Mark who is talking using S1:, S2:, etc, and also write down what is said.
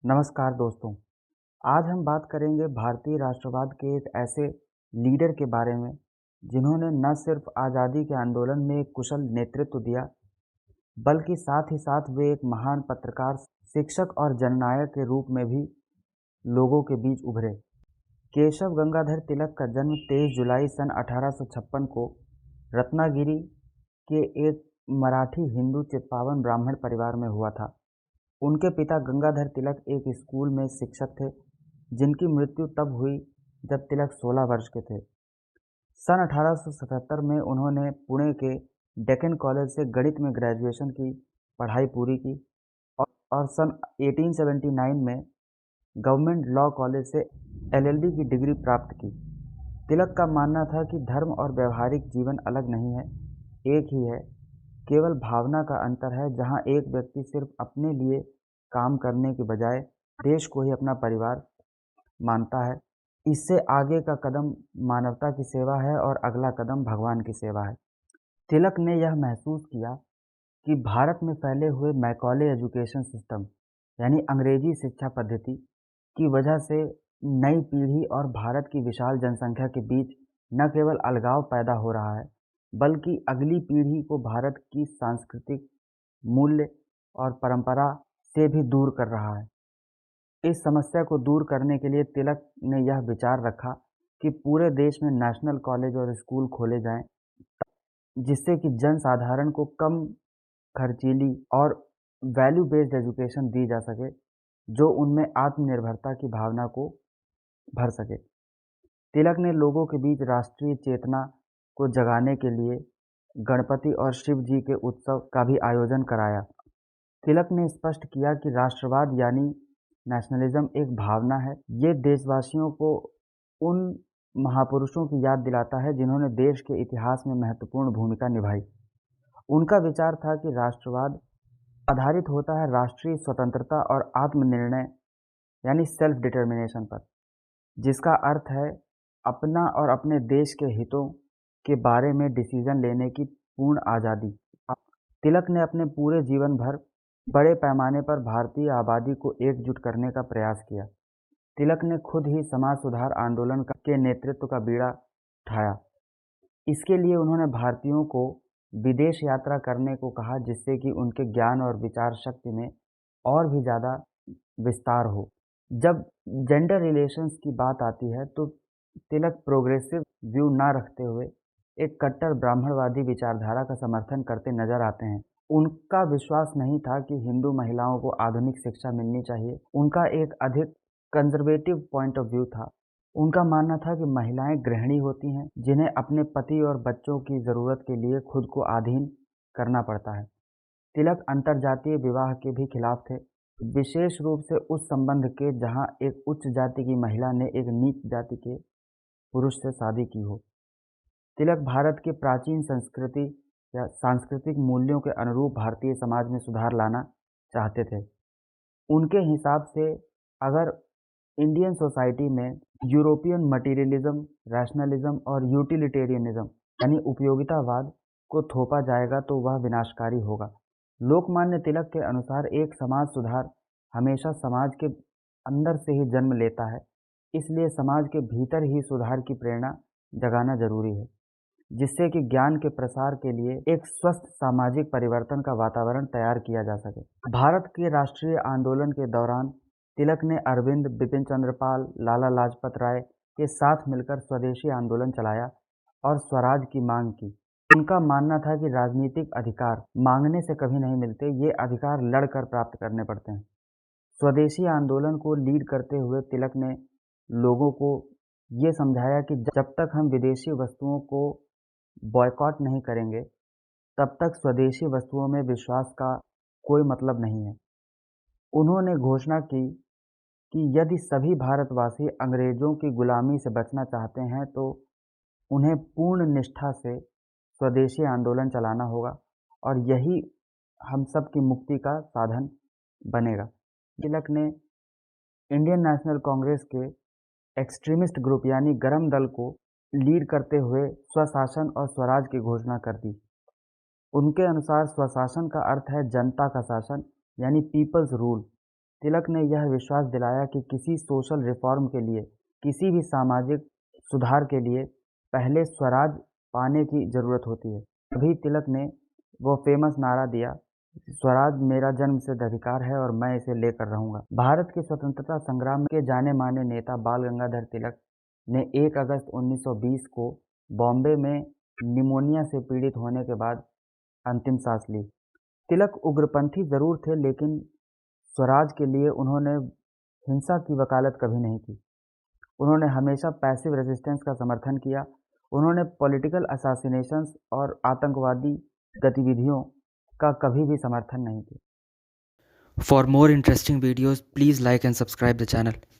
S1: नमस्कार दोस्तों। आज हम बात करेंगे भारतीय राष्ट्रवाद के एक ऐसे लीडर के बारे में जिन्होंने न सिर्फ आज़ादी के आंदोलन में एक कुशल नेतृत्व दिया, बल्कि साथ ही साथ वे एक महान पत्रकार, शिक्षक और जननायक के रूप में भी लोगों के बीच उभरे। केशव गंगाधर तिलक का जन्म 23 जुलाई सन 1856 को रत्नागिरी के एक मराठी हिंदू चित्पावन ब्राह्मण परिवार में हुआ था। उनके पिता गंगाधर तिलक एक स्कूल में शिक्षक थे, जिनकी मृत्यु तब हुई जब तिलक 16 वर्ष के थे। सन 1877 में उन्होंने पुणे के डेक्कन कॉलेज से गणित में ग्रेजुएशन की पढ़ाई पूरी की और सन 1879 में गवर्नमेंट लॉ कॉलेज से एलएलबी की डिग्री प्राप्त की। तिलक का मानना था कि धर्म और व्यवहारिक जीवन अलग नहीं है, एक ही है। केवल भावना का अंतर है, जहां एक व्यक्ति सिर्फ अपने लिए काम करने के बजाय देश को ही अपना परिवार मानता है। इससे आगे का कदम मानवता की सेवा है और अगला कदम भगवान की सेवा है। तिलक ने यह महसूस किया कि भारत में फैले हुए मैकॉले एजुकेशन सिस्टम यानी अंग्रेजी शिक्षा पद्धति की वजह से नई पीढ़ी और भारत की विशाल जनसंख्या के बीच न केवल अलगाव पैदा हो रहा है, बल्कि अगली पीढ़ी को भारत की सांस्कृतिक मूल्य और परंपरा से भी दूर कर रहा है। इस समस्या को दूर करने के लिए तिलक ने यह विचार रखा कि पूरे देश में नेशनल कॉलेज और स्कूल खोले जाएं, जिससे कि जन साधारण को कम खर्चीली और वैल्यू बेस्ड एजुकेशन दी जा सके, जो उनमें आत्मनिर्भरता की भावना को भर सके। तिलक ने लोगों के बीच राष्ट्रीय चेतना को जगाने के लिए गणपति और शिव जी के उत्सव का भी आयोजन कराया। तिलक ने स्पष्ट किया कि राष्ट्रवाद यानी नेशनलिज्म एक भावना है। ये देशवासियों को उन महापुरुषों की याद दिलाता है जिन्होंने देश के इतिहास में महत्वपूर्ण भूमिका निभाई। उनका विचार था कि राष्ट्रवाद आधारित होता है राष्ट्रीय स्वतंत्रता और आत्मनिर्णय यानी सेल्फ डिटर्मिनेशन पर, जिसका अर्थ है अपना और अपने देश के हितों के बारे में डिसीजन लेने की पूर्ण आज़ादी। तिलक ने अपने पूरे जीवन भर बड़े पैमाने पर भारतीय आबादी को एकजुट करने का प्रयास किया। तिलक ने खुद ही समाज सुधार आंदोलन के नेतृत्व का बीड़ा उठाया। इसके लिए उन्होंने भारतीयों को विदेश यात्रा करने को कहा, जिससे कि उनके ज्ञान और विचार शक्ति में और भी ज़्यादा विस्तार हो। जब जेंडर रिलेशंस की बात आती है तो तिलक प्रोग्रेसिव व्यू ना रखते हुए एक कट्टर ब्राह्मणवादी विचारधारा का समर्थन करते नजर आते हैं। उनका विश्वास नहीं था कि हिंदू महिलाओं को आधुनिक शिक्षा मिलनी चाहिए। उनका एक अधिक कंजर्वेटिव पॉइंट ऑफ व्यू था। उनका मानना था कि महिलाएं गृहिणी होती हैं, जिन्हें अपने पति और बच्चों की ज़रूरत के लिए खुद को अधीन करना पड़ता है। तिलक अंतरजातीय विवाह के भी खिलाफ थे, विशेष रूप से उस संबंध के जहां एक उच्च जाति की महिला ने एक नीच जाति के पुरुष से शादी की हो। तिलक भारत के प्राचीन संस्कृति या सांस्कृतिक मूल्यों के अनुरूप भारतीय समाज में सुधार लाना चाहते थे। उनके हिसाब से अगर इंडियन सोसाइटी में यूरोपियन मटीरियलिज्म, रैशनलिज्म और यूटिलिटेरियनिज्म यानी उपयोगितावाद को थोपा जाएगा तो वह विनाशकारी होगा। लोकमान्य तिलक के अनुसार एक समाज सुधार हमेशा समाज के अंदर से ही जन्म लेता है, इसलिए समाज के भीतर ही सुधार की प्रेरणा जगाना जरूरी है, जिससे कि ज्ञान के प्रसार के लिए एक स्वस्थ सामाजिक परिवर्तन का वातावरण तैयार किया जा सके। भारत के राष्ट्रीय आंदोलन के दौरान तिलक ने अरविंद, बिपिन चंद्र पाल, लाला लाजपत राय के साथ मिलकर स्वदेशी आंदोलन चलाया और स्वराज की मांग की। उनका मानना था कि राजनीतिक अधिकार मांगने से कभी नहीं मिलते, ये अधिकार लड़कर प्राप्त करने पड़ते हैं। स्वदेशी आंदोलन को लीड करते हुए तिलक ने लोगों को ये समझाया कि जब तक हम विदेशी वस्तुओं को बॉयकॉट नहीं करेंगे, तब तक स्वदेशी वस्तुओं में विश्वास का कोई मतलब नहीं है। उन्होंने घोषणा की कि यदि सभी भारतवासी अंग्रेजों की गुलामी से बचना चाहते हैं तो उन्हें पूर्ण निष्ठा से स्वदेशी आंदोलन चलाना होगा और यही हम सब की मुक्ति का साधन बनेगा। तिलक ने इंडियन नेशनल कांग्रेस के एक्सट्रीमिस्ट ग्रुप यानी गरम दल को लीड करते हुए स्वशासन और स्वराज की घोषणा कर दी। उनके अनुसार स्वशासन का अर्थ है जनता का शासन यानी पीपल्स रूल। तिलक ने यह विश्वास दिलाया कि किसी सोशल रिफॉर्म के लिए, किसी भी सामाजिक सुधार के लिए पहले स्वराज पाने की ज़रूरत होती है। तभी तिलक ने वो फेमस नारा दिया, स्वराज मेरा जन्मसिद्ध अधिकार है और मैं इसे लेकर रहूँगा। भारत के स्वतंत्रता संग्राम के जाने-माने नेता बाल गंगाधर तिलक ने 1 अगस्त 1920 को बॉम्बे में निमोनिया से पीड़ित होने के बाद अंतिम सांस ली। तिलक उग्रपंथी ज़रूर थे, लेकिन स्वराज के लिए उन्होंने हिंसा की वकालत कभी नहीं की। उन्होंने हमेशा पैसिव रेजिस्टेंस का समर्थन किया। उन्होंने पॉलिटिकल असैसिनेशंस और आतंकवादी गतिविधियों का कभी भी समर्थन नहीं किया।
S2: For more interesting videos, please like and subscribe the channel.